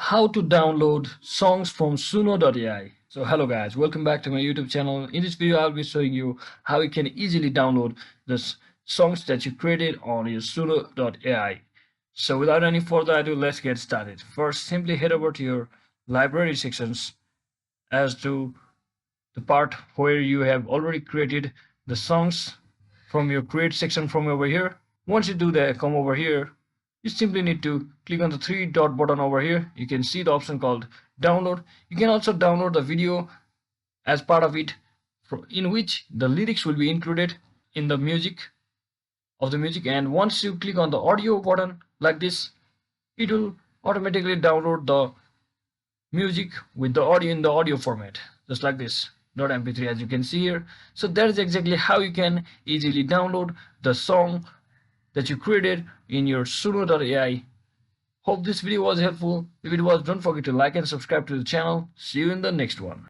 how to download songs from Suno.Ai. So hello guys, welcome back to my YouTube channel. In this video I'll be showing you how you can easily download the songs that you created on your Suno.Ai. So without any further ado, let's get started. First, simply head over to your library sections as to the part where you have already created the songs from your create section from over here. Once you do that, come over here. You simply need to click on the three dot button over here. You can see the option called download. You can also download the video as part of it, in which the lyrics will be included in the music and once you click on the audio button like this, it will automatically download the music with the audio in the audio format, just like this .mp3 as you can see here. So that is exactly how you can easily download the song that you created in your Suno.ai. Hope this video was helpful. If it was, don't forget to like and subscribe to the channel. See you in the next one.